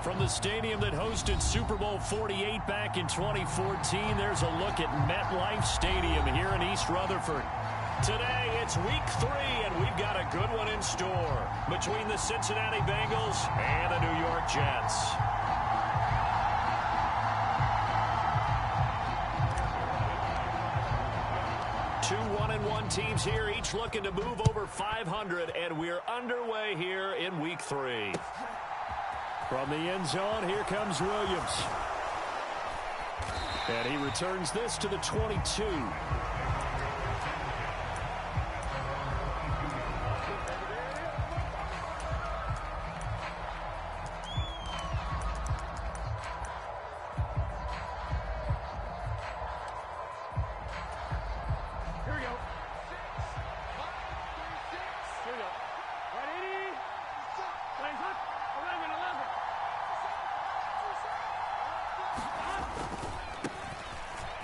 From the stadium that hosted Super Bowl 48 back in 2014, there's a look at MetLife Stadium here in East Rutherford. Today, it's week 3, and we've got a good one in store between the Cincinnati Bengals and the New York Jets. Two 1-1 teams here, each looking to move over 500, and we're underway here in week 3. From the end zone, here comes Williams. And he returns this to the 22.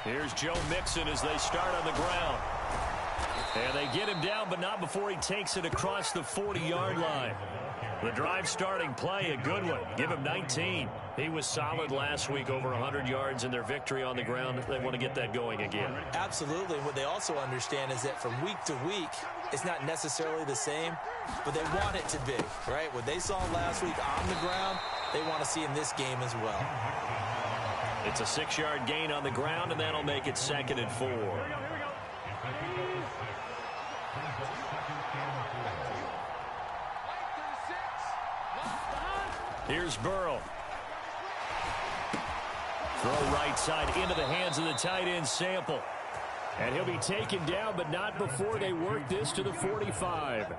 Here's Joe Mixon as they start on the ground. And they get him down, but not before he takes it across the 40-yard line. The drive starting play, a good one. Give him 19. He was solid last week, over 100 yards in their victory on the ground. They want to get that going again. Absolutely. What they also understand is that from week to week, it's not necessarily the same, but they want it to be, right? What they saw last week on the ground, they want to see in this game as well. It's a 6-yard gain on the ground, and that'll make it 2nd and 4. Here's Burrow. Throw right side into the hands of the tight end Sample. And he'll be taken down, but not before they work this to the 45.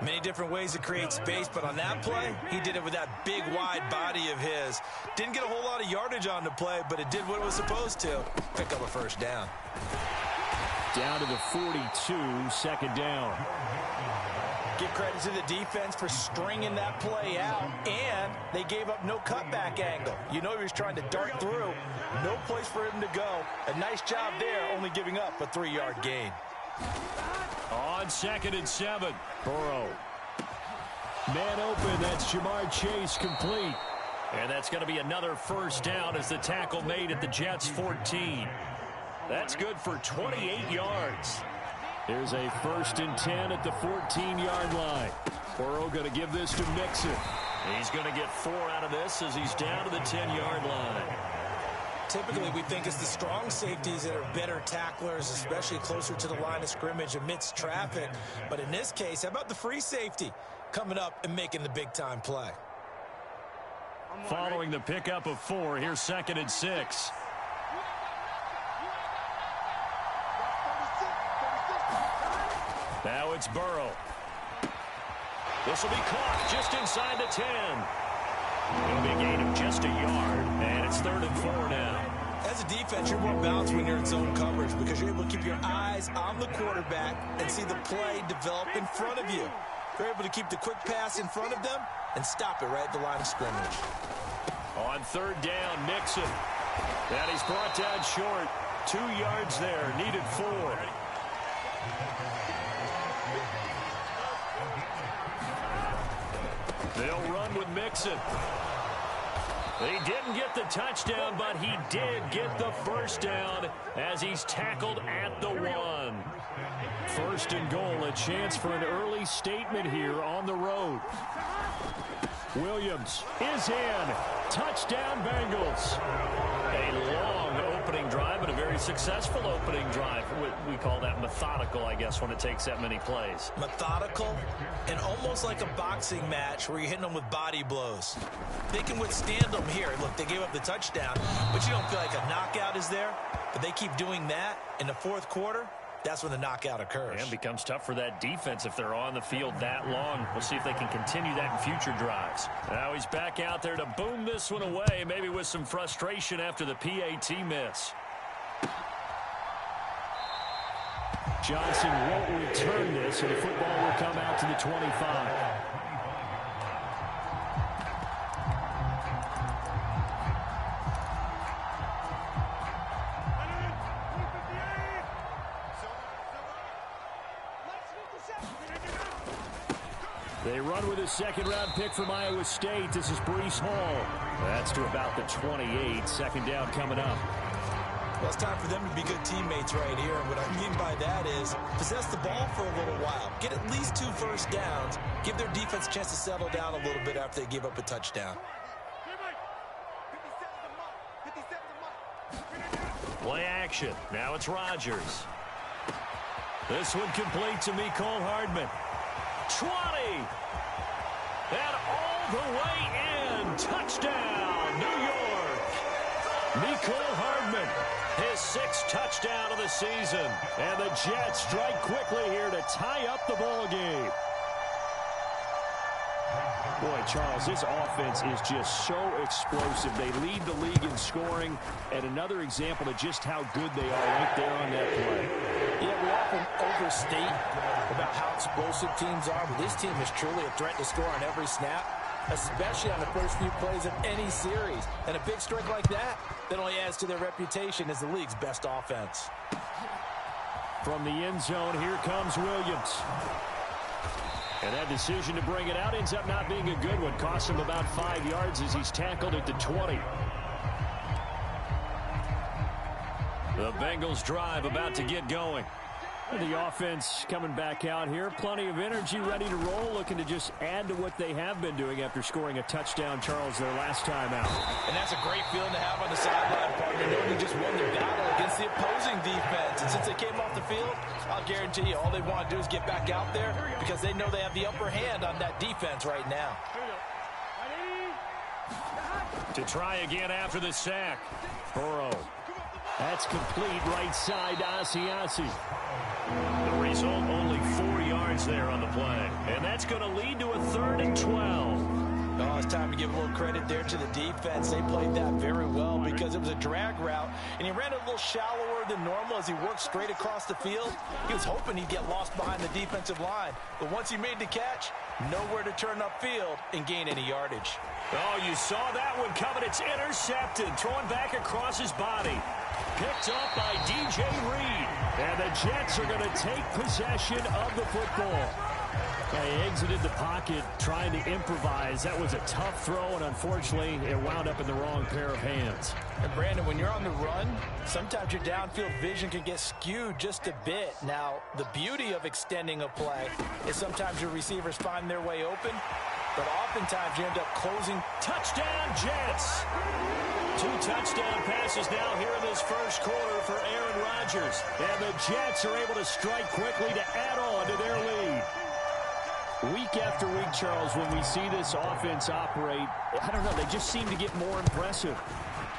Many different ways to create space, but on that play, he did it with that big, wide body of his. Didn't get a whole lot of yardage on the play, but it did what it was supposed to. Pick up a first down. Down to the 42, 2nd down. Give credit to the defense for stringing that play out, and they gave up no cutback angle. You know he was trying to dart through. No place for him to go. A nice job there, only giving up a 3-yard gain. On 2nd and 7, Burrow. Man open, that's Jamar Chase complete. And that's going to be another first down as the tackle made at the Jets' 14. That's good for 28 yards. Here's a 1st and 10 at the 14-yard line. Burrow going to give this to Mixon. He's going to get 4 out of this as he's down to the 10-yard line. Typically, we think it's the strong safeties that are better tacklers, especially closer to the line of scrimmage amidst traffic. But in this case, how about the free safety coming up and making the big-time play? Following the pickup of 4, here's 2nd and 6. Now it's Burrow. This will be caught just inside the 10. It'll be a gain of just a yard, and it's 3rd and 4 now. As a defense, you're more balanced when you're in zone coverage because you're able to keep your eyes on the quarterback and see the play develop in front of you. You're able to keep the quick pass in front of them and stop it right at the line of scrimmage. On 3rd down, Mixon. And he's brought down short. 2 yards there, needed 4. They'll run with Mixon. He didn't get the touchdown, but he did get the first down as he's tackled at the 1. 1st and goal, a chance for an early statement here on the road. Williams is in. Touchdown, Bengals. A long opening drive, but a very successful opening drive. We call that methodical, I guess, when it takes that many plays. Methodical and almost like a boxing match where you're hitting them with body blows. They can withstand them here. Look, they gave up the touchdown, but you don't feel like a knockout is there. But they keep doing that in the 4th quarter. That's when the knockout occurs. And becomes tough for that defense if they're on the field that long. We'll see if they can continue that in future drives. Now he's back out there to boom this one away, maybe with some frustration after the PAT miss. Johnson won't return this, and the football will come out to the 25. They run with a second-round pick from Iowa State. This is Breece Hall. That's to about the 28. Second down coming up. Well, it's time for them to be good teammates right here. And what I mean by that is possess the ball for a little while. Get at least 2 first downs. Give their defense a chance to settle down a little bit after they give up a touchdown. Play action. Now it's Rodgers. This one complete to Mecole Hardman. 20. And all the way in. Touchdown, New York. Mecole Hardman, his 6th touchdown of the season. And the Jets strike quickly here to tie up the ball game. Boy, Charles, this offense is just so explosive. They lead the league in scoring, and another example of just how good they are right there on that play. Yeah, we often overstate about how explosive teams are, but this team is truly a threat to score on every snap, especially on the first few plays of any series. And a big strike like that only adds to their reputation as the league's best offense. From the end zone, here comes Williams. And that decision to bring it out ends up not being a good one. Costs him about 5 yards as he's tackled at the 20. The Bengals drive about to get going. The offense coming back out here. Plenty of energy, ready to roll, looking to just add to what they have been doing after scoring a touchdown, Charles, their last time out. And that's a great feeling to have on the sideline, partner, knowing you just won the battle against the opposing defense. And since they came off the field, I'll guarantee you all they want to do is get back out there because they know they have the upper hand on that defense right now. To try again after the sack. Burrow. That's complete right side to Asiasi. The result, only 4 yards there on the play. And that's going to lead to a 3rd and 12. Oh, it's time to give a little credit there to the defense. They played that very well because it was a drag route, and he ran a little shallower than normal as he worked straight across the field. He was hoping he'd get lost behind the defensive line, but once he made the catch, nowhere to turn upfield and gain any yardage. Oh, you saw that one coming. It's intercepted, throwing back across his body. Picked up by DJ Reed. And the Jets are going to take possession of the football. They exited the pocket trying to improvise. That was a tough throw, and unfortunately, it wound up in the wrong pair of hands. And Brandon, when you're on the run, sometimes your downfield vision can get skewed just a bit. Now, the beauty of extending a play is sometimes your receivers find their way open, but oftentimes you end up closing. Touchdown, Jets! 2 touchdown passes now here in this first quarter for Aaron Rodgers. And the Jets are able to strike quickly to add on to their lead. Week after week, Charles, when we see this offense operate, I don't know, they just seem to get more impressive.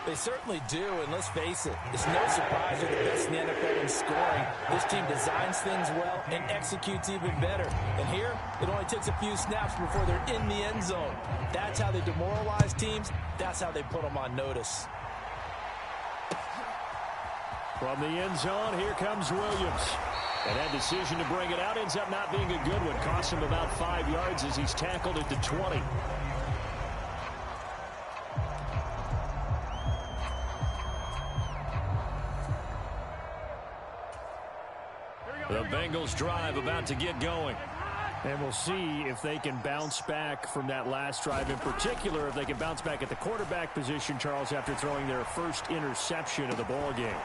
They certainly do, and let's face it, it's no surprise they're the best in the NFL in scoring. This team designs things well and executes even better. And here, it only takes a few snaps before they're in the end zone. That's how they demoralize teams. That's how they put them on notice. From the end zone, here comes Williams. And that decision to bring it out ends up not being a good one. Costs him about 5 yards as he's tackled at the 20. The Bengals drive about to get going. And we'll see if they can bounce back from that last drive. In particular, if they can bounce back at the quarterback position, Charles, after throwing their first interception of the ball game.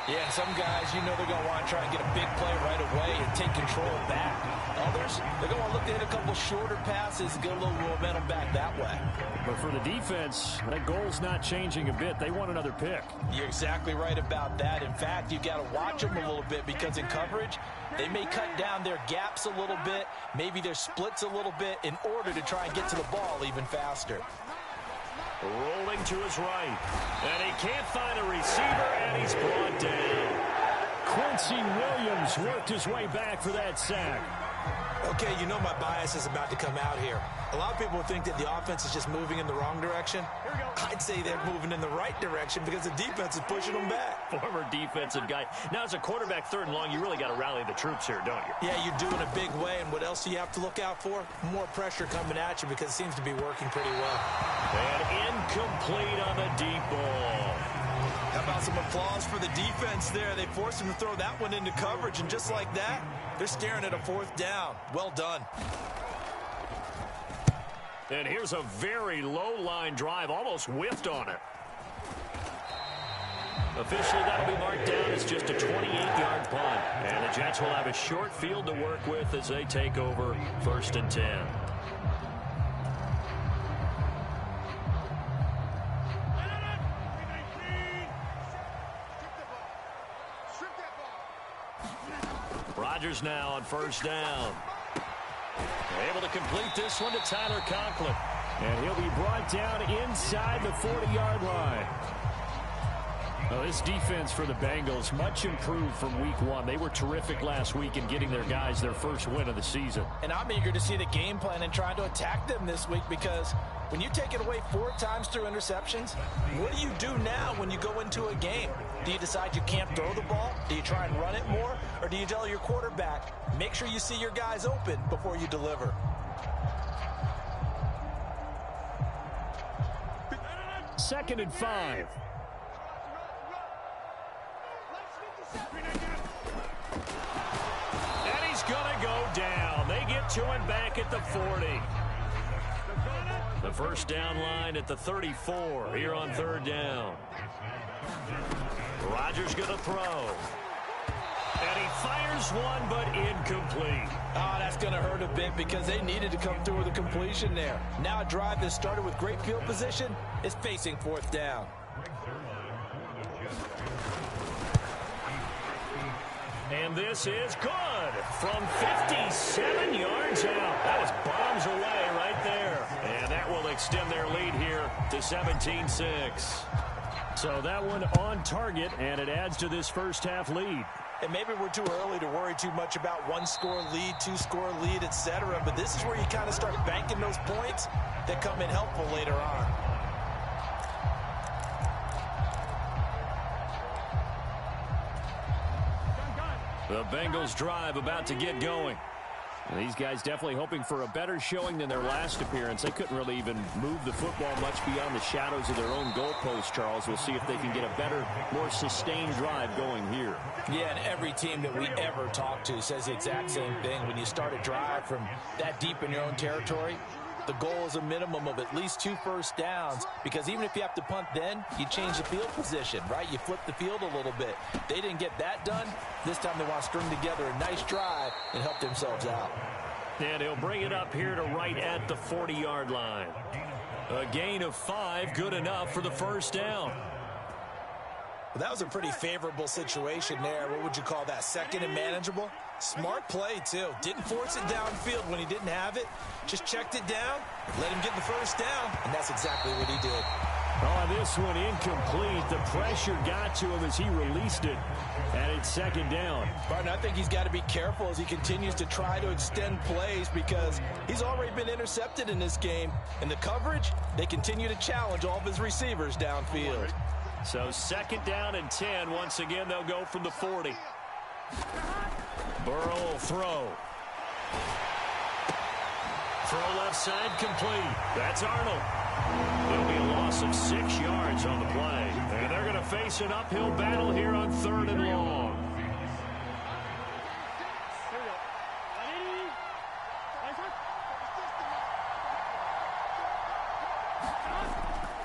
Yeah, some guys, you know they're going to want to try and get a big play right away and take control back. Others, they're going to look to hit a couple shorter passes and get a little momentum back that way. But for the defense, that goal's not changing a bit. They want another pick. You're exactly right about that. In fact, you've got to watch them a little bit because in coverage, they may cut down their gaps a little bit, maybe their splits a little bit in order to try and get to the ball even faster. Rolling to his right. And he can't find a receiver, and he's brought down. Quincy Williams worked his way back for that sack. Okay, you know my bias is about to come out here. A lot of people think that the offense is just moving in the wrong direction. I'd say they're moving in the right direction because the defense is pushing them back. Former defensive guy. Now, as a quarterback, 3rd and long, you really got to rally the troops here, don't you? Yeah, you do in a big way. And what else do you have to look out for? More pressure coming at you because it seems to be working pretty well. And incomplete on the deep ball. How about some applause for the defense there? They forced him to throw that one into coverage, and just like that, they're staring at a 4th down. Well done. And here's a very low-line drive, almost whiffed on it. Officially, that'll be marked down as just a 28-yard punt. And the Jets will have a short field to work with as they take over 1st and 10. Rodgers now on 1st down. Able to complete this one to Tyler Conklin. And he'll be brought down inside the 40-yard line. Well, this defense for the Bengals, much improved from week 1. They were terrific last week in getting their guys their first win of the season. And I'm eager to see the game plan and trying to attack them this week, because when you take it away 4 times through interceptions, what do you do now when you go into a game? Do you decide you can't throw the ball? Do you try and run it more? Or do you tell your quarterback, make sure you see your guys open before you deliver? Second and 5. And he's going to go down. They get to him back at the 40. The first down line at the 34 here on 3rd down. Rodgers going to throw. And he fires one, but incomplete. Oh, that's going to hurt a bit because they needed to come through with a completion there. Now a drive that started with great field position is facing 4th down. And this is good from 57 yards out. That was bombs away right there. And that will extend their lead here to 17-6. So that one on target, and it adds to this first half lead. And maybe we're too early to worry too much about 1-score lead, 2-score lead, etc. But this is where you kind of start banking those points that come in helpful later on. The Bengals drive about to get going. And these guys definitely hoping for a better showing than their last appearance. They couldn't really even move the football much beyond the shadows of their own goalpost, Charles. We'll see if they can get a better, more sustained drive going here. Yeah, and every team that we ever talk to says the exact same thing. When you start a drive from that deep in your own territory, the goal is a minimum of at least 2 first downs, because even if you have to punt then, you change the field position, right? You flip the field a little bit. They didn't get that done. This time they want to string together a nice drive and help themselves out. And he'll bring it up here to right at the 40-yard line. A gain of 5, good enough for the first down. Well, that was a pretty favorable situation there. What would you call that? Second and manageable? Smart play, too. Didn't force it downfield when he didn't have it. Just checked it down, let him get the first down, and that's exactly what he did. Oh, this one incomplete. The pressure got to him as he released it, and it's 2nd down. Barton, I think he's got to be careful as he continues to try to extend plays, because he's already been intercepted in this game. And the coverage, they continue to challenge all of his receivers downfield. So 2nd down and 10. Once again, they'll go from the 40. Burrow will throw. Throw left side complete. That's Arnold. It'll be a loss of 6 yards on the play. And they're going to face an uphill battle here on 3rd and long.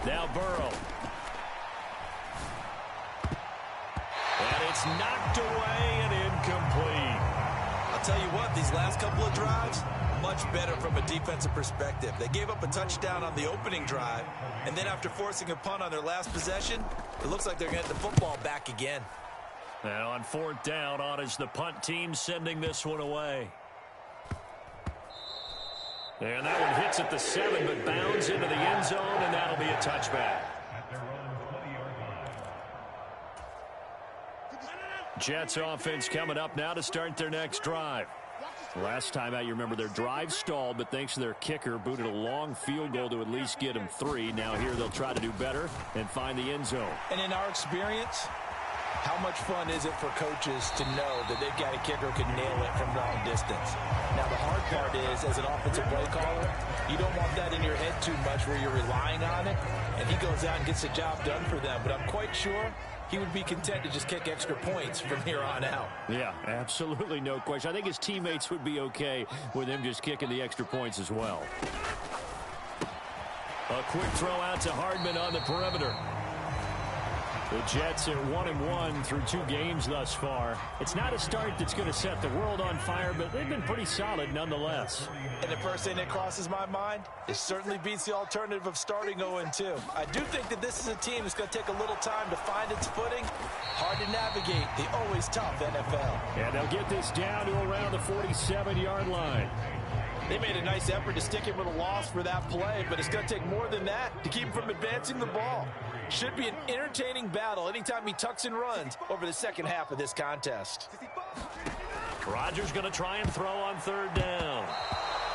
Now Burrow. And it's knocked away and incomplete. I'll tell you what, these last couple of drives, much better from a defensive perspective. They gave up a touchdown on the opening drive, and then after forcing a punt on their last possession, it looks like they're going to get the football back again. And on 4th down, on is the punt team sending this one away. And that one hits at the 7, but bounds into the end zone, and that'll be a touchback. Jets offense coming up now to start their next drive. Last time out, you remember their drive stalled, but thanks to their kicker, booted a long field goal to at least get them 3. Now here they'll try to do better and find the end zone. And in our experience, how much fun is it for coaches to know that they've got a kicker who can nail it from long distance? Now, the hard part is, as an offensive play caller, you don't want that in your head too much where you're relying on it, and he goes out and gets the job done for them. But I'm quite sure he would be content to just kick extra points from here on out. Yeah, absolutely no question. I think his teammates would be okay with him just kicking the extra points as well. A quick throw out to Hardman on the perimeter. The Jets are 1-1 through 2 games thus far. It's not a start that's going to set the world on fire, but they've been pretty solid nonetheless. And the first thing that crosses my mind, it certainly beats the alternative of starting 0-2. I do think that this is a team that's going to take a little time to find its footing. Hard to navigate the always tough NFL. And they'll get this down to around the 47-yard line. They made a nice effort to stick him with a loss for that play, but it's going to take more than that to keep him from advancing the ball. Should be an entertaining battle anytime he tucks and runs over the second half of this contest. Rodgers going to try and throw on 3rd down.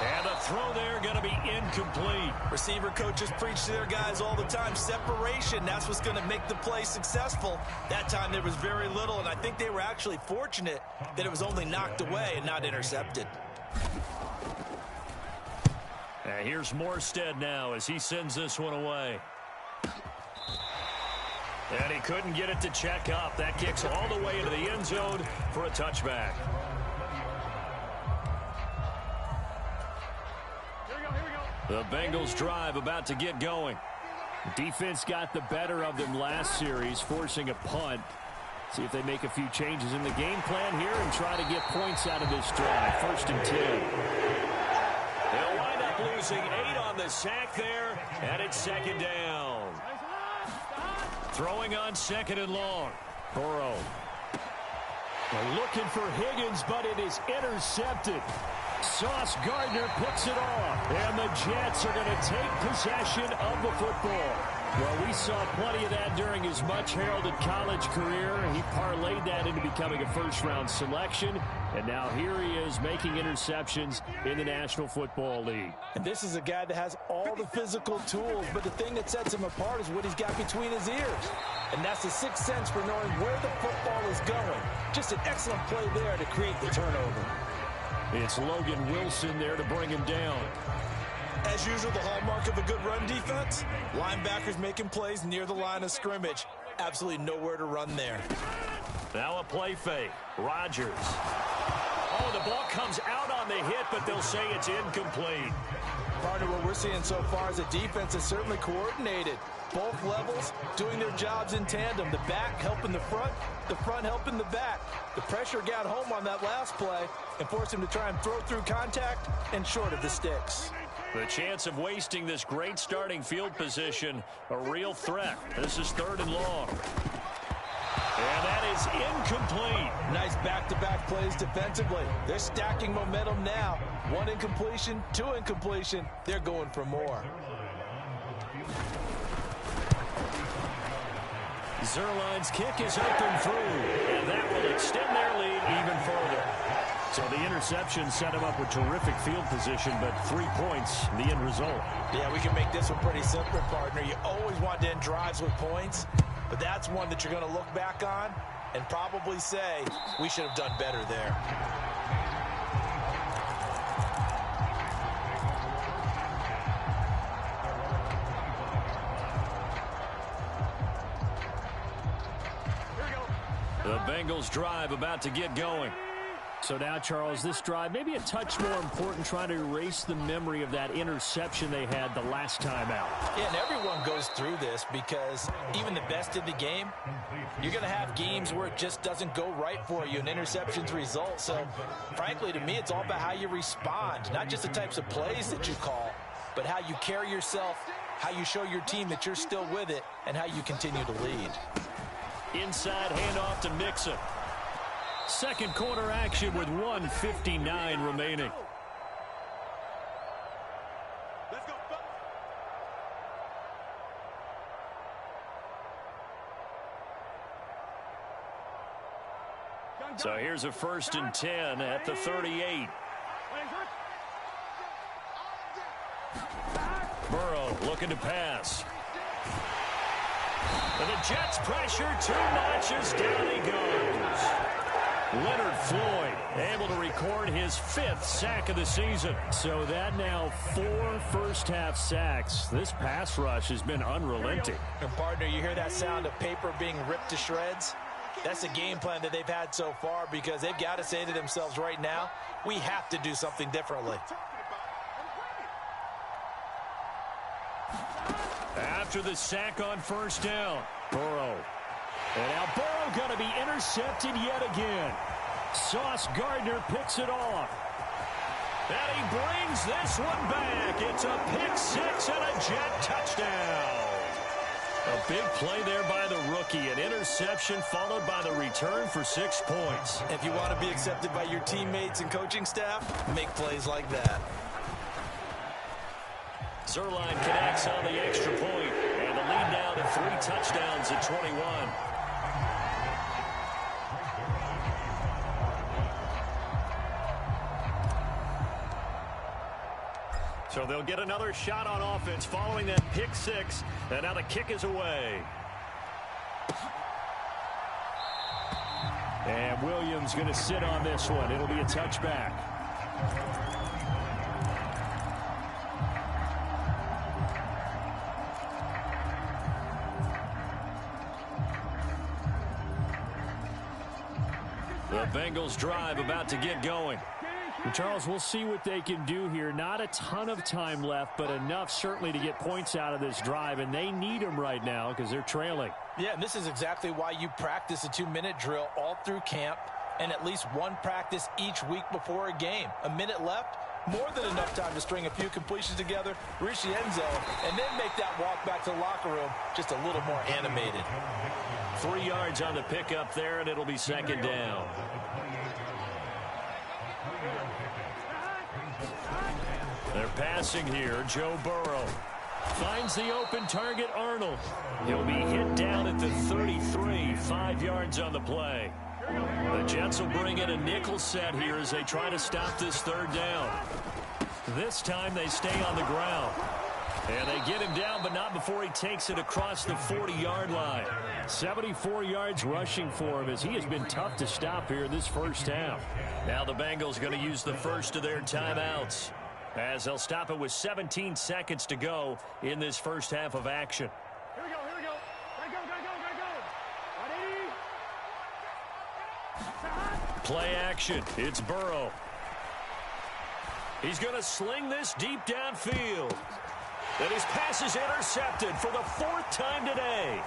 And a throw there going to be incomplete. Receiver coaches preach to their guys all the time. Separation, that's what's going to make the play successful. That time there was very little, and I think they were actually fortunate that it was only knocked away and not intercepted. And here's Morstead now as he sends this one away. And he couldn't get it to check up. That kicks all the way into the end zone for a touchback. The Bengals drive about to get going. Defense got the better of them last series, forcing a punt. See if they make a few changes in the game plan here and try to get points out of this drive. 1st and 10. They'll wind up losing 8 on the sack there, and it's 2nd down. Throwing on 2nd and long. Burrow. They're looking for Higgins, but it is intercepted. Sauce Gardner picks it off, and the Jets are going to take possession of the football. Well, we saw plenty of that during his much-heralded college career. He parlayed that into becoming a first-round selection, and now here he is making interceptions in the National Football League. And this is a guy that has all the physical tools, but the thing that sets him apart is what he's got between his ears. And that's the sixth sense for knowing where the football is going. Just an excellent play there to create the turnover. It's Logan Wilson there to bring him down. As usual, the hallmark of a good run defense, linebackers making plays near the line of scrimmage. Absolutely nowhere to run there. Now a play fake. Rodgers. Oh, the ball comes out on the hit, but they'll say it's incomplete. Partner, what we're seeing so far is a defense that's certainly coordinated. Both levels doing their jobs in tandem. The back helping the front helping the back. The pressure got home on that last play and forced him to try and throw through contact and short of the sticks. The chance of wasting this great starting field position, a real threat. This is 3rd and long. And that is incomplete. Nice back-to-back plays defensively. They're stacking momentum now. 1 incompletion, 2 incompletion. They're going for more. Zerline's kick is open through, and that will extend their lead even further. So the interception set him up with terrific field position, but 3 points, the end result. Yeah, we can make this one pretty simple, partner. You always want to end drives with points, but that's one that you're going to look back on and probably say, we should have done better there. The Bengals drive about to get going. So now, Charles, this drive maybe a touch more important, trying to erase the memory of that interception they had the last time out. Yeah, and everyone goes through this because even the best in the game, you're going to have games where it just doesn't go right for you and interceptions result. So, frankly, to me, it's all about how you respond, not just the types of plays that you call, but how you carry yourself, how you show your team that you're still with it, and how you continue to lead. Inside handoff to Mixon. Second quarter action with 1:59 remaining. So here's a 1st and 10 at the 38. Burrow looking to pass. And the Jets pressure 2 notches, down he goes. Leonard Floyd able to record his 5th sack of the season. So that now 4 first-half sacks. This pass rush has been unrelenting. And, partner, you hear that sound of paper being ripped to shreds? That's a game plan that they've had so far because they've got to say to themselves right now, we have to do something differently. After the sack on first down, Burrow. And now Burrow going to be intercepted yet again. Sauce Gardner picks it off. And he brings this one back. It's a pick six and a Jet touchdown. A big play there by the rookie. An interception followed by the return for 6 points. If you want to be accepted by your teammates and coaching staff, make plays like that. Zerline connects on the extra point, and the lead now to 3 touchdowns at 21. So they'll get another shot on offense following that pick six, and now the kick is away. And Williams going to sit on this one. It'll be a touchback. The Bengals drive about to get going. Charles, we'll see what they can do here. Not a ton of time left, but enough certainly to get points out of this drive, and they need them right now because they're trailing. Yeah, and this is exactly why you practice a 2-minute drill all through camp and at least one practice each week before a game. A minute left, more than enough time to string a few completions together, reach the end zone, and then make that walk back to the locker room just a little more animated. 3 yards on the pickup there, and it'll be second down. They're passing here. Joe Burrow finds the open target, Arnold. He'll be hit down at the 33, 5 yards on the play. The Jets will bring in a nickel set here as they try to stop this third down. This time they stay on the ground. And they get him down, but not before he takes it across the 40-yard line. 74 yards rushing for him as he has been tough to stop here this first half. Now the Bengals going to use the first of their timeouts, as they'll stop it with 17 seconds to go in this first half of action. Here we go. Play action. It's Burrow. He's going to sling this deep downfield. And his pass is intercepted for the 4th time today.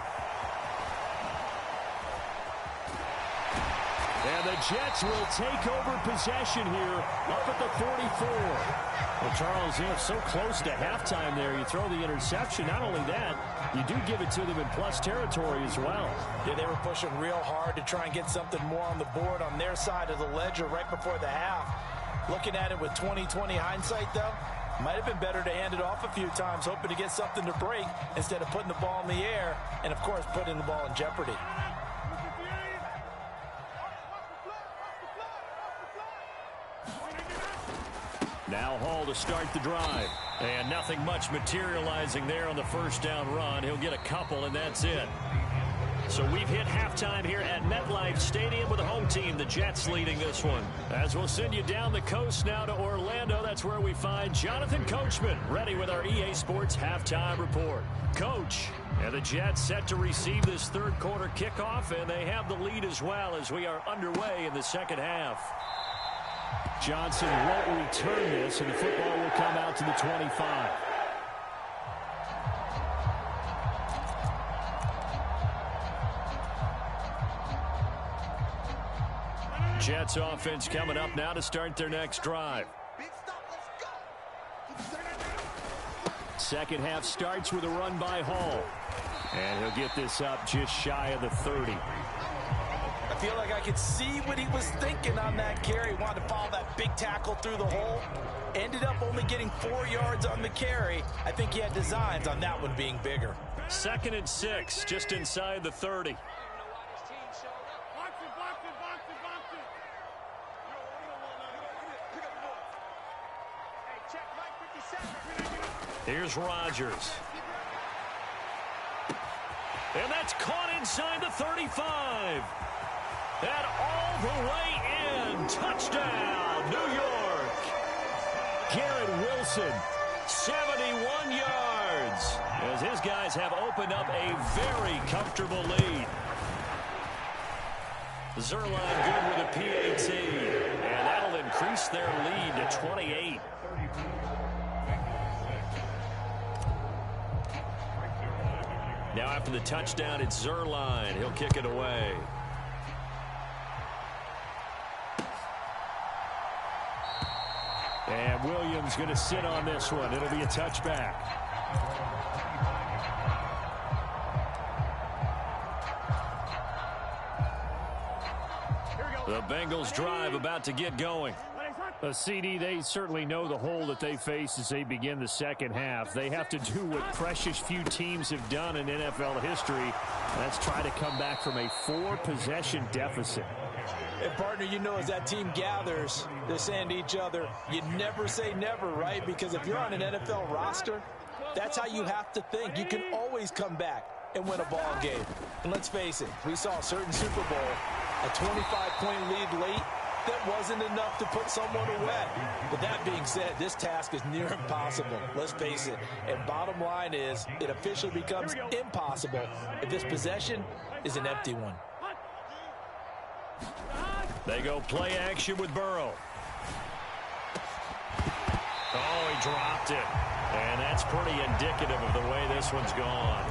And the Jets will take over possession here up at the 44. Well, Charles, so close to halftime there. You throw the interception. Not only that, you do give it to them in plus territory as well. Yeah, they were pushing real hard to try and get something more on the board on their side of the ledger right before the half. Looking at it with 20/20 hindsight, though, might have been better to hand it off a few times, hoping to get something to break instead of putting the ball in the air and, of course, putting the ball in jeopardy. Now Hall to start the drive. And nothing much materializing there on the first down run. He'll get a couple, and that's it. So we've hit halftime here at MetLife Stadium with the home team, the Jets, leading this one. As we'll send you down the coast now to Orlando, that's where we find Jonathan Coachman, ready with our EA Sports halftime report. Coach, and the Jets set to receive this third quarter kickoff, and they have the lead as well as we are underway in the second half. Johnson won't return this, and the football will come out to the 25. Jets offense coming up now to start their next drive. Second half starts with a run by Hall. And he'll get this up just shy of the 30. I feel like I could see what he was thinking on that carry. Wanted to follow that big tackle through the hole. Ended up only getting 4 yards on the carry. I think he had designs on that one being bigger. 2nd and 6, just inside the 30. Here's Rodgers. And that's caught inside the 35. And all the way in. Touchdown, New York. Garrett Wilson, 71 yards. As his guys have opened up a very comfortable lead. Zerline good with a PAT. And that'll increase their lead to 28. Now after the touchdown, it's Zerline. He'll kick it away. And Williams going to sit on this one. It'll be a touchback. The Bengals drive about to get going. CD, they certainly know the hole that they face as they begin the second half. They have to do what precious few teams have done in NFL history. That's try to come back from a 4-possession deficit. And, partner, you know, as that team gathers, they're saying to each other, you never say never, right? Because if you're on an NFL roster, that's how you have to think. You can always come back and win a ball game. And let's face it, we saw a certain Super Bowl, a 25-point lead late, that wasn't enough to put someone away. But that being said, this task is near impossible. Let's face it. And bottom line is, it officially becomes impossible if this possession is an empty one. They go play action with Burrow. Oh, he dropped it. And that's pretty indicative of the way this one's gone.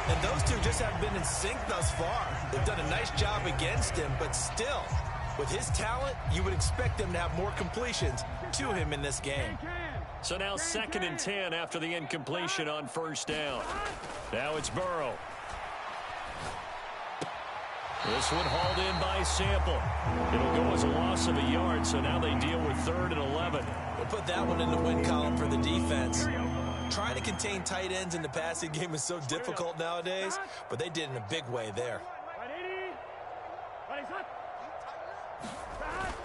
And those two just haven't been in sync thus far. They've done a nice job against him, but still, with his talent, you would expect them to have more completions to him in this game. So now 2nd and 10 after the incompletion on first down. Now it's Burrow. This one hauled in by Sample. It'll go as a loss of a yard, so now they deal with 3rd and 11. We'll put that one in the win column for the defense. Trying to contain tight ends in the passing game is so difficult nowadays, but they did in a big way there.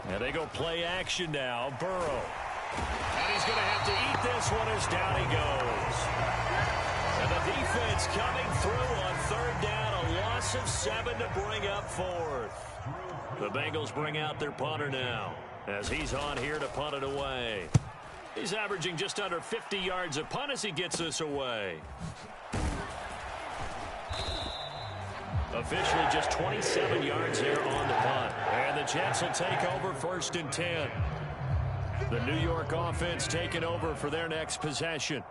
And they go play action now. Burrow. And he's going to have to eat this one as down he goes. And the defense coming through on 3rd down. A loss of 7 to bring up 4th. The Bengals bring out their punter now as he's on here to punt it away. He's averaging just under 50 yards a punt as he gets this away. Officially just 27 yards there on the punt. And the Jets will take over 1st and 10. The New York offense taking over for their next possession.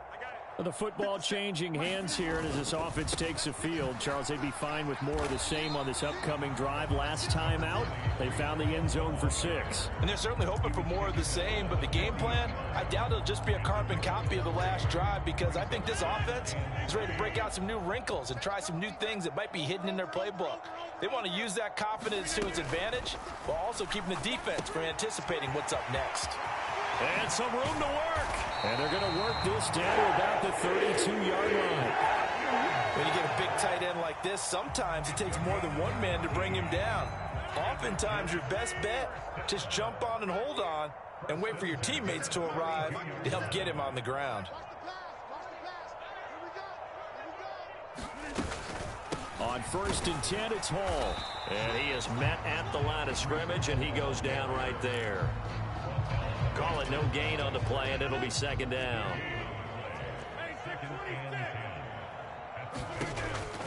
The football changing hands here, and as this offense takes the field, Charles, they'd be fine with more of the same on this upcoming drive. Last time out, they found the end zone for 6. And they're certainly hoping for more of the same, but the game plan, I doubt it'll just be a carbon copy of the last drive, because I think this offense is ready to break out some new wrinkles and try some new things that might be hidden in their playbook. They want to use that confidence to its advantage, while also keeping the defense from anticipating what's up next. And some room to work. And they're going to work this down to about the 32-yard line. When you get a big tight end like this, sometimes it takes more than one man to bring him down. Oftentimes, your best bet, just jump on and hold on and wait for your teammates to arrive to help get him on the ground. On 1st and 10, it's Hall. And he is met at the line of scrimmage, and he goes down right there. Call it no gain on the play, and it'll be 2nd down.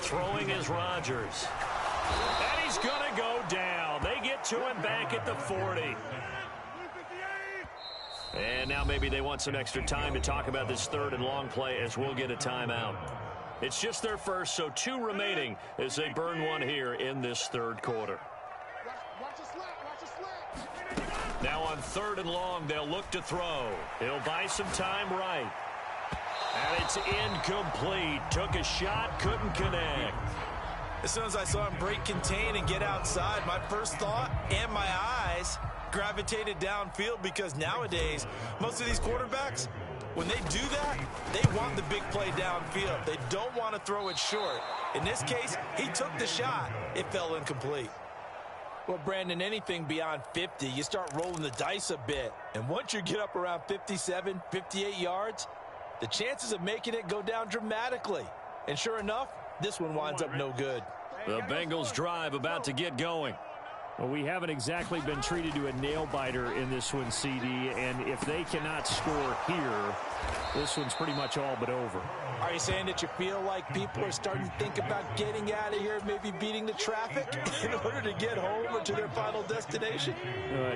Throwing is Rodgers. And he's going to go down. They get to him back at the 40. And now maybe they want some extra time to talk about this 3rd and long play as we'll get a timeout. It's just their first, so 2 remaining as they burn one here in this 3rd quarter. Now on 3rd and long, they'll look to throw. He'll buy some time right. And it's incomplete. Took a shot, couldn't connect. As soon as I saw him break contain and get outside, my first thought and my eyes gravitated downfield, because nowadays, most of these quarterbacks, when they do that, they want the big play downfield. They don't want to throw it short. In this case, he took the shot. It fell incomplete. Well, Brandon, anything beyond 50, you start rolling the dice a bit. And once you get up around 57, 58 yards, the chances of making it go down dramatically. And sure enough, this one winds up no good. The Bengals drive about to get going. Well, we haven't exactly been treated to a nail-biter in this one, CD, and if they cannot score here, this one's pretty much all but over. Are you saying that you feel like people are starting to think about getting out of here, maybe beating the traffic in order to get home or to their final destination?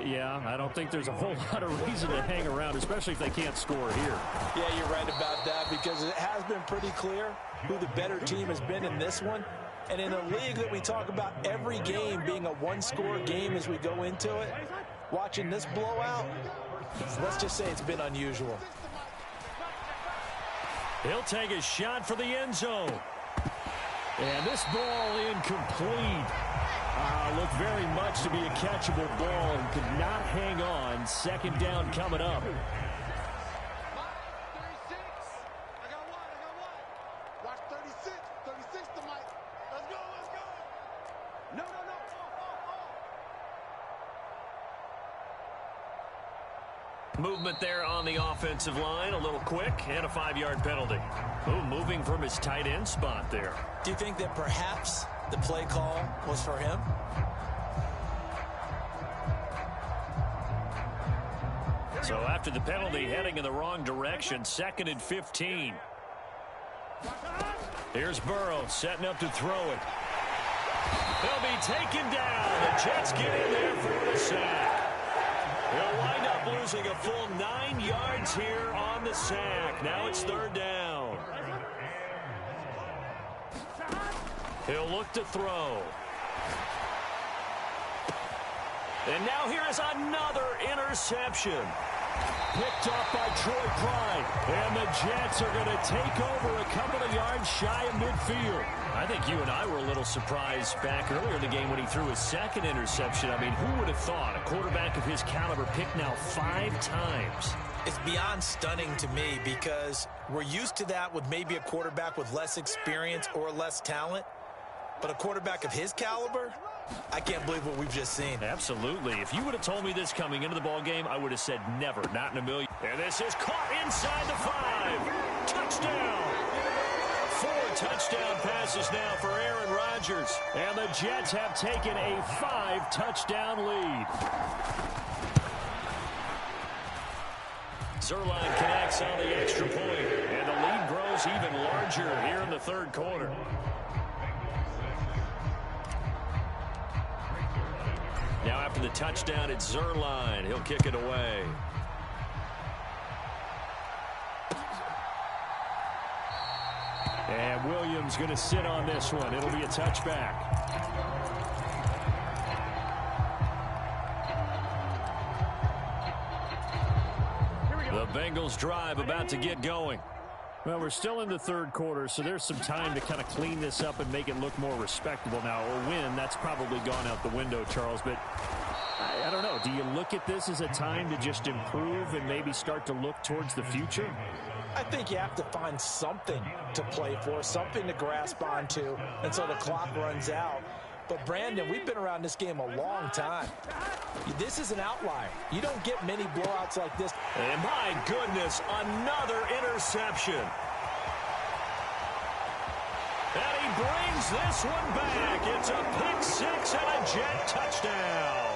Yeah, I don't think there's a whole lot of reason to hang around, especially if they can't score here. Yeah, you're right about that, because it has been pretty clear who the better team has been in this one. And in a league that we talk about every game being a one-score game as we go into it, watching this blowout, let's just say it's been unusual. He'll take a shot for the end zone. And this ball incomplete. Looked very much to be a catchable ball and could not hang on. Second down coming up. Movement there on the offensive line, a little quick, and a 5-yard penalty. Ooh, moving from his tight end spot there. Do you think that perhaps the play call was for him? So after the penalty, heading in the wrong direction, 2nd and 15. Here's Burrow setting up to throw it. He'll be taken down. The Jets get in there for the sack. He'll wind up losing a full 9 yards here on the sack. Now it's 3rd down. He'll look to throw. And now here is another interception. Picked up by Troy Pride. And the Jets are going to take over a couple of yards shy of midfield. I think you and I were a little surprised back earlier in the game when he threw his 2nd interception. I mean, who would have thought a quarterback of his caliber picked now 5 times? It's beyond stunning to me, because we're used to that with maybe a quarterback with less experience or less talent. But a quarterback of his caliber, I can't believe what we've just seen. Absolutely. If you would have told me this coming into the ball game, I would have said never, not in a million. And this is caught inside the 5. Touchdown. 4 touchdown passes now for Aaron Rodgers. And the Jets have taken a 5-touchdown lead. Zerline connects on the extra point, and the lead grows even larger here in the 3rd quarter. Now after the touchdown, it's Zerline. He'll kick it away. And Williams going to sit on this one. It'll be a touchback. The Bengals drive about to get going. Well, we're still in the 3rd quarter, so there's some time to kind of clean this up and make it look more respectable. Now, a win, that's probably gone out the window, Charles, but I don't know. Do you look at this as a time to just improve and maybe start to look towards the future? I think you have to find something to play for, something to grasp onto until the clock runs out. But, Brandon, we've been around this game a long time. This is an outlier. You don't get many blowouts like this. And my goodness, another interception. And he brings this one back. It's a pick-6 and a Jet touchdown.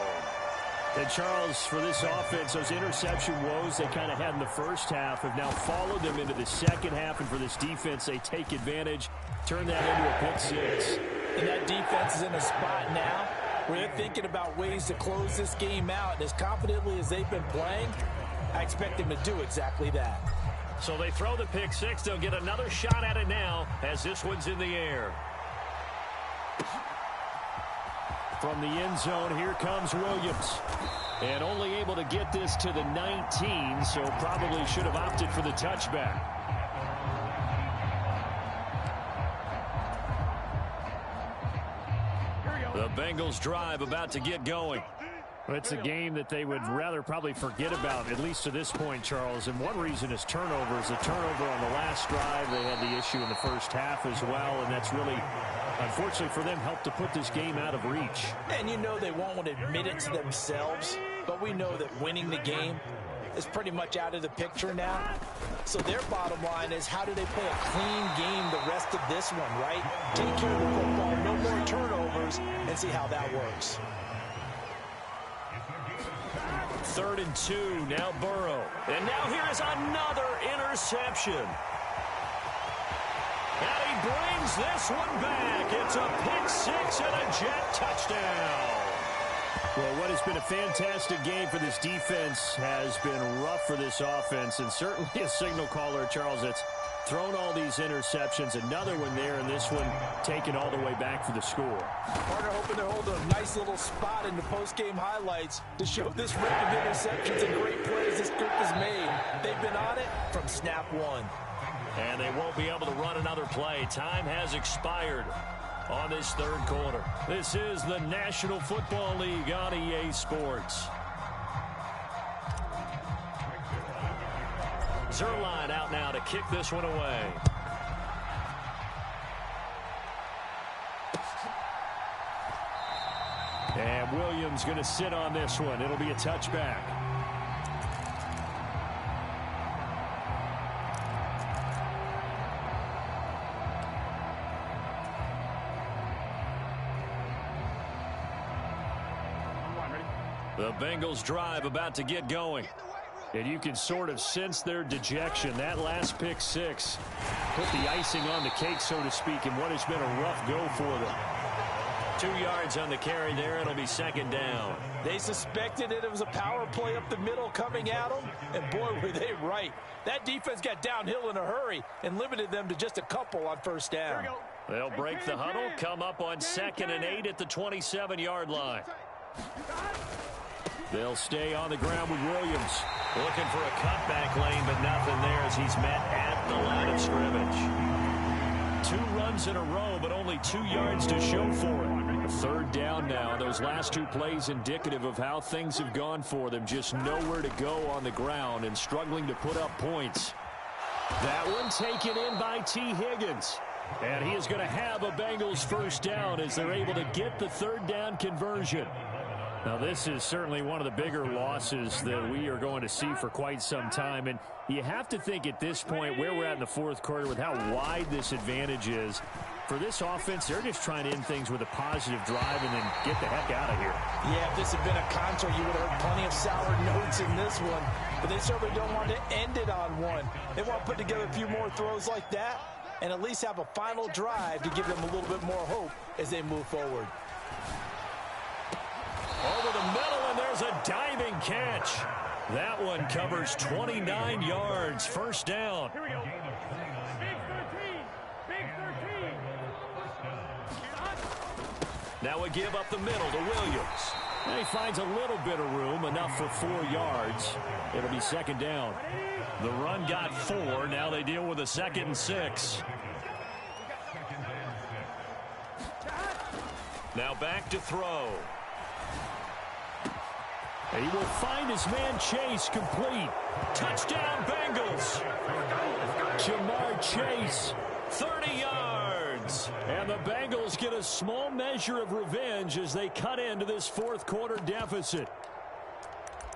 And, Charles, for this offense, those interception woes they kind of had in the first half have now followed them into the second half. And for this defense, they take advantage, turn that into a pick-6. And that defense is in a spot now where they're thinking about ways to close this game out. And as confidently as they've been playing, I expect them to do exactly that. So they throw the pick-6. They'll get another shot at it now as this one's in the air. From the end zone, here comes Williams. And only able to get this to the 19, so probably should have opted for the touchback. The Bengals drive about to get going. Well, it's a game that they would rather probably forget about, at least to this point, Charles. And one reason is turnovers. A turnover on the last drive. They had the issue in the first half as well, and that's really, unfortunately for them, helped to put this game out of reach. And you know they won't admit it to themselves, but we know that winning the game is pretty much out of the picture now. So their bottom line is, how do they play a clean game the rest of this one, right? Take care of the football, no more turnovers, and see how that works. 3rd and 2. Now Burrow. And now here is another interception. And he brings this one back. It's a pick six and a Jet touchdown. Well, what has been a fantastic game for this defense has been rough for this offense, and certainly a signal caller, Charles, that's thrown all these interceptions. Another one there, and this one taken all the way back for the score. Partner hoping to hold a nice little spot in the post-game highlights to show this rate of interceptions and great plays this group has made. They've been on it from snap one. And they won't be able to run another play. Time has expired on this 3rd quarter. This is the National Football League on EA Sports. Zerline out now to kick this one away. And Williams going to sit on this one. It'll be a touchback. The Bengals drive about to get going. And you can sort of sense their dejection. That last pick six put the icing on the cake, so to speak, in what has been a rough go for them. 2 yards on the carry there. It'll be 2nd down. They suspected that it was a power play up the middle coming at them, and boy, were they right. That defense got downhill in a hurry and limited them to just a couple on 1st down. They'll break the huddle, come up on 2nd and 8 at the 27-yard line. They'll stay on the ground with Williams. Looking for a cutback lane, but nothing there as he's met at the line of scrimmage. 2 runs in a row, but only 2 yards to show for it. 3rd down now. Those last 2 plays indicative of how things have gone for them. Just nowhere to go on the ground and struggling to put up points. That one taken in by T. Higgins. And he is going to have a Bengals 1st down as they're able to get the 3rd down conversion. Now, this is certainly one of the bigger losses that we are going to see for quite some time. And you have to think at this point where we're at in the 4th quarter with how wide this advantage is. For this offense, they're just trying to end things with a positive drive and then get the heck out of here. Yeah, if this had been a concert, you would have heard plenty of sour notes in this one. But they certainly don't want to end it on one. They want to put together a few more throws like that and at least have a final drive to give them a little bit more hope as they move forward. Over the middle, and there's a diving catch. That one covers 29 yards. 1st down. Here we go. Big 13. Big 13. Now we give up the middle to Williams. And he finds a little bit of room, enough for 4 yards. It'll be 2nd down. The run got 4. Now they deal with a 2nd and 6. Now back to throw. He will find his man Chase complete. Touchdown Bengals. Jamar Chase. 30 yards. And the Bengals get a small measure of revenge as they cut into this 4th quarter deficit.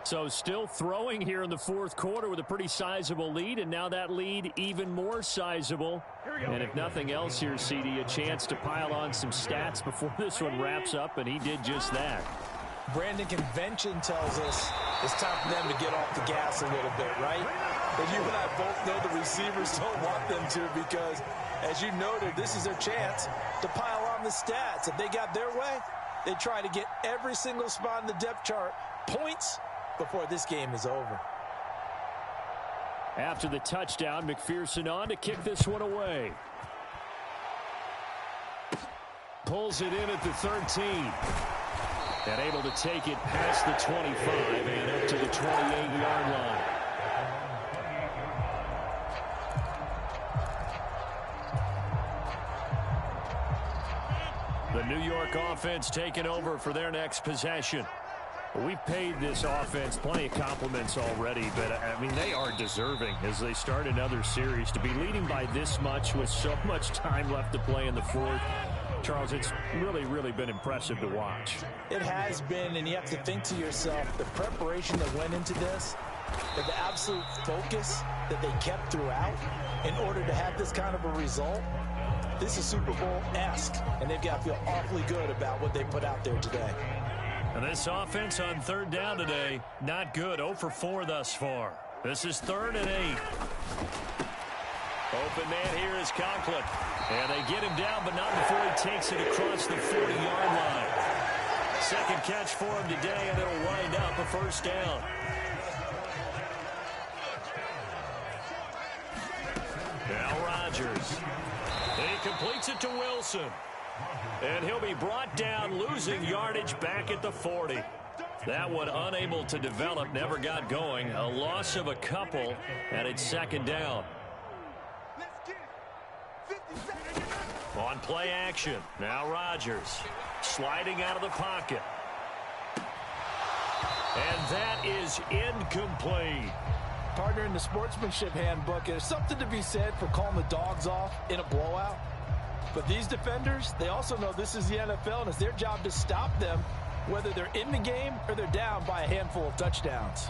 So still throwing here in the 4th quarter with a pretty sizable lead, and now that lead even more sizable. And if nothing else here, CD, a chance to pile on some stats before this one wraps up, and he did just that. Brandon, convention tells us it's time for them to get off the gas a little bit, right? But you and I both know the receivers don't want them to because, as you noted, this is their chance to pile on the stats. If they got their way, they try to get every single spot in the depth chart points before this game is over. After the touchdown, McPherson on to kick this one away. Pulls it in at the 13. And able to take it past the 25 and up to the 28-yard line. The New York offense taking over for their next possession. We've paid this offense plenty of compliments already, but, I mean, they are deserving as they start another series. To be leading by this much with so much time left to play in the 4th, Charles, it's really been impressive to watch. It has been, and you have to think to yourself, the preparation that went into this, and the absolute focus that they kept throughout in order to have this kind of a result. This is Super Bowl-esque, and they've got to feel awfully good about what they put out there today. And this offense on third down today, not good. 0 for 4 thus far. This is 3rd and 8. Open man here is Conklin. And they get him down, but not before he takes it across the 40-yard line. Second catch for him today, and it'll wind up a first down. Now Rodgers. He completes it to Wilson. And he'll be brought down, losing yardage back at the 40. That one unable to develop, never got going. A loss of a couple, and it's second down. On play action, now Rodgers sliding out of the pocket. And that is incomplete. Partner, in the sportsmanship handbook, there's something to be said for calling the dogs off in a blowout. But these defenders, they also know this is the NFL, and it's their job to stop them, whether they're in the game or they're down by a handful of touchdowns.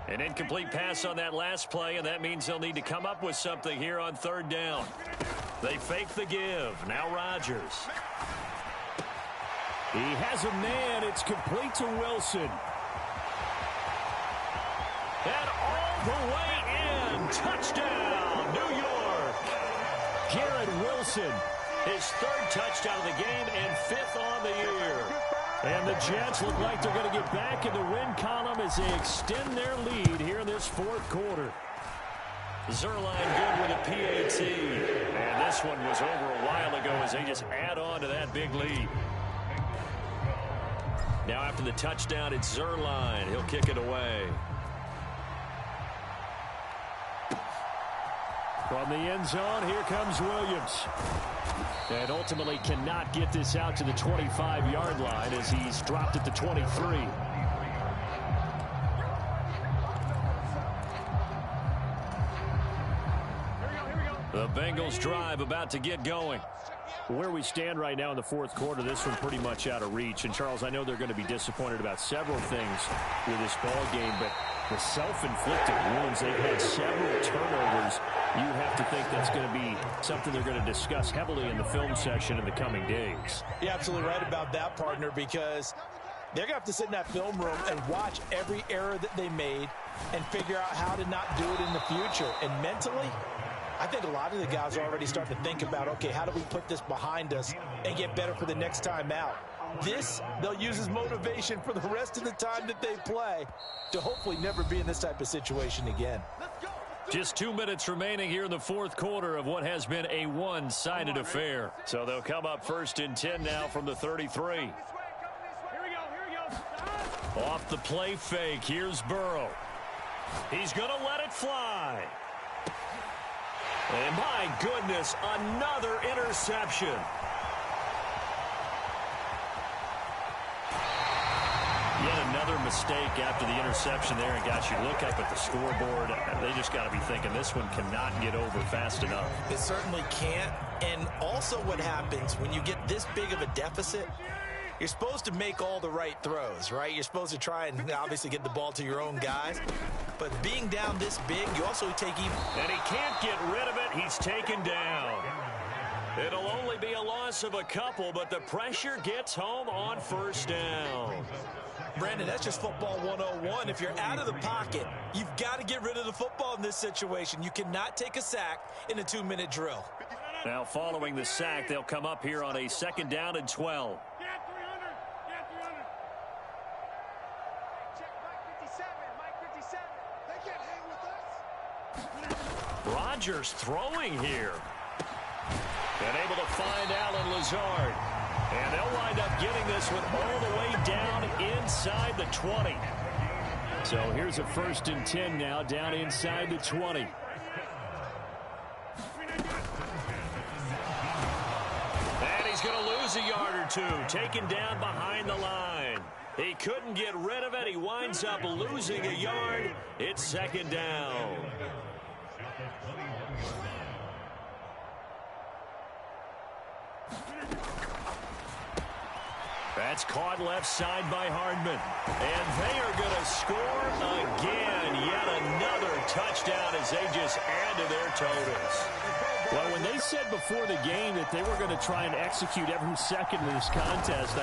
An incomplete pass on that last play, and that means they'll need to come up with something here on third down. They fake the give. Now Rodgers. He has a man. It's complete to Wilson. And all the way in. Touchdown, New York. Garrett Wilson. His 3rd touchdown of the game and 5th on the year. And the Jets look like they're going to get back in the win column as they extend their lead here in this 4th quarter. Zerline good with a PAT. And this one was over a while ago as they just add on to that big lead. Now after the touchdown, it's Zerline. He'll kick it away. From the end zone, here comes Williams. And ultimately cannot get this out to the 25-yard line as he's dropped at the 23. The Bengals drive about to get going. Where we stand right now in the 4th quarter, this one pretty much out of reach. And, Charles, I know they're going to be disappointed about several things with this ball game, but the self-inflicted wounds, they've had several turnovers. You have to think that's going to be something they're going to discuss heavily in the film session in the coming days. You're absolutely right about that, partner, because they're going to have to sit in that film room and watch every error that they made and figure out how to not do it in the future. And mentally, I think a lot of the guys are already starting to think about, okay, how do we put this behind us and get better for the next time out? This, they'll use as motivation for the rest of the time that they play to hopefully never be in this type of situation again. Just 2 minutes remaining here in the 4th quarter of what has been a one-sided affair. So they'll come up 1st and 10 now from the 33. Here we go. Off the play fake, here's Burrow. He's going to let it fly. And my goodness, another interception. Yet another mistake after the interception there. And gosh, you look up at the scoreboard, they just got to be thinking this one cannot get over fast enough. It certainly can't. And also what happens when you get this big of a deficit, you're supposed to make all the right throws, right? You're supposed to try and obviously get the ball to your own guys. But being down this big, you also take even... And he can't get rid of it. He's taken down. It'll only be a loss of a couple, but the pressure gets home on 1st down. Brandon, that's just football 101. If you're out of the pocket, you've got to get rid of the football in this situation. You cannot take a sack in a 2-minute drill. Now following the sack, they'll come up here on a 2nd down and 12. Rodgers throwing here. And able to find Allen Lazard. And they'll wind up getting this one all the way down inside the 20. So here's a 1st and 10 now, down inside the 20. And he's going to lose a yard or two. Taken down behind the line. He couldn't get rid of it. He winds up losing a yard. It's 2nd down. That's caught left side by Hardman. And they are going to score again. Yet another touchdown as they just add to their totals. Well, when they said before the game that they were going to try and execute every second of this contest,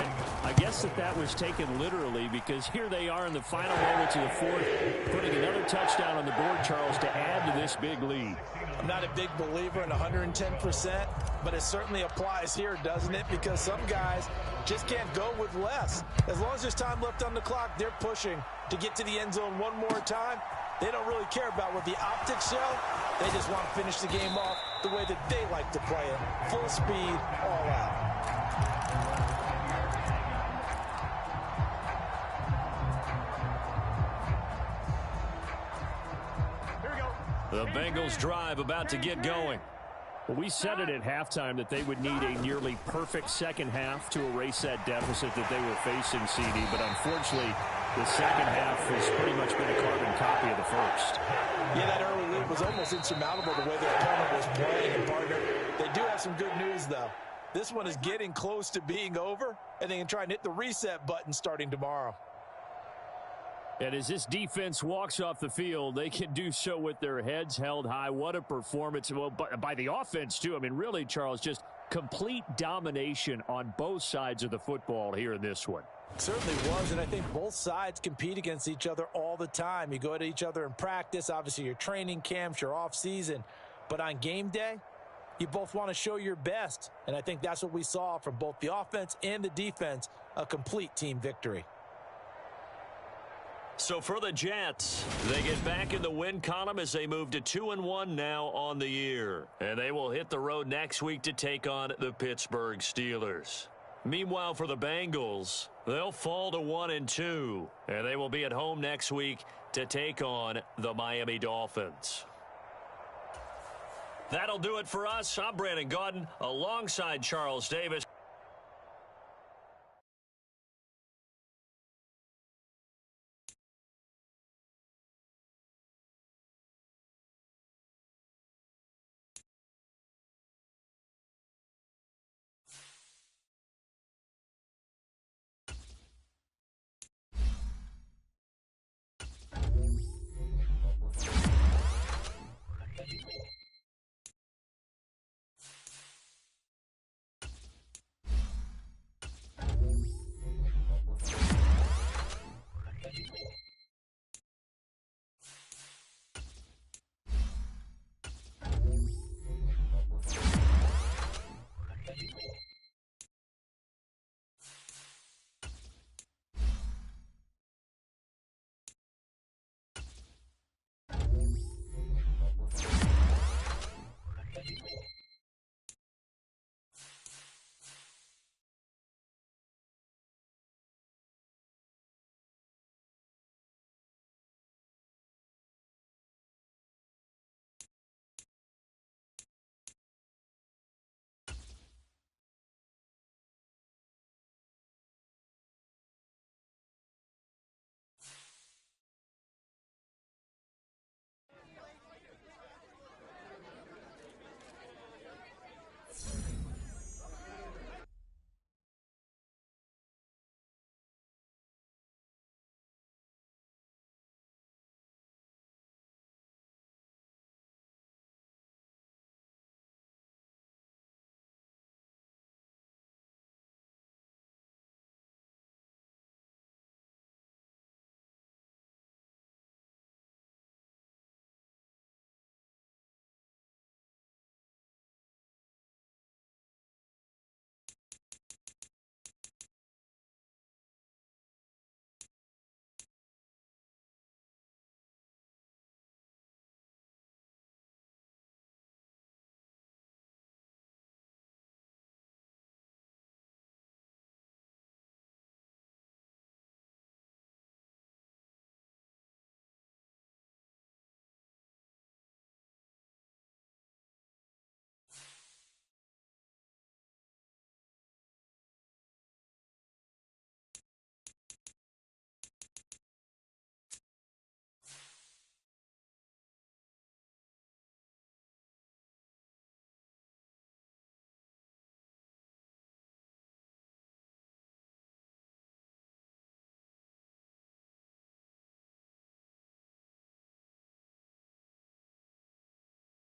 I guess that was taken literally, because here they are in the final moments of the fourth, putting another touchdown on the board, Charles, to add to this big lead. I'm not a big believer in 110%, but it certainly applies here, doesn't it? Because some guys just can't go with less. As long as there's time left on the clock, they're pushing to get to the end zone one more time. They don't really care about what the optics show. They just want to finish the game off the way that they like to play it. Full speed, all out. The Bengals drive about to get going. Well, we said it at halftime that they would need a nearly perfect second half to erase that deficit that they were facing, CD. But unfortunately, the second half has pretty much been a carbon copy of the first. Yeah, that early lead was almost insurmountable the way their opponent was playing. And, partner, they do have some good news, though. This one is getting close to being over, and they can try and hit the reset button starting tomorrow. And as this defense walks off the field, they can do so with their heads held high. What a performance. Well, by the offense, too. I mean, really, Charles, just complete domination on both sides of the football here in this one. Certainly was, and I think both sides compete against each other all the time. You go to each other in practice, obviously your training camps, your off-season. But on game day, you both want to show your best. And I think that's what we saw from both the offense and the defense, a complete team victory. So for the Jets, they get back in the win column as they move to 2-1 now on the year. And they will hit the road next week to take on the Pittsburgh Steelers. Meanwhile, for the Bengals, they'll fall to 1-2. And they will be at home next week to take on the Miami Dolphins. That'll do it for us. I'm Brandon Gaudin alongside Charles Davis.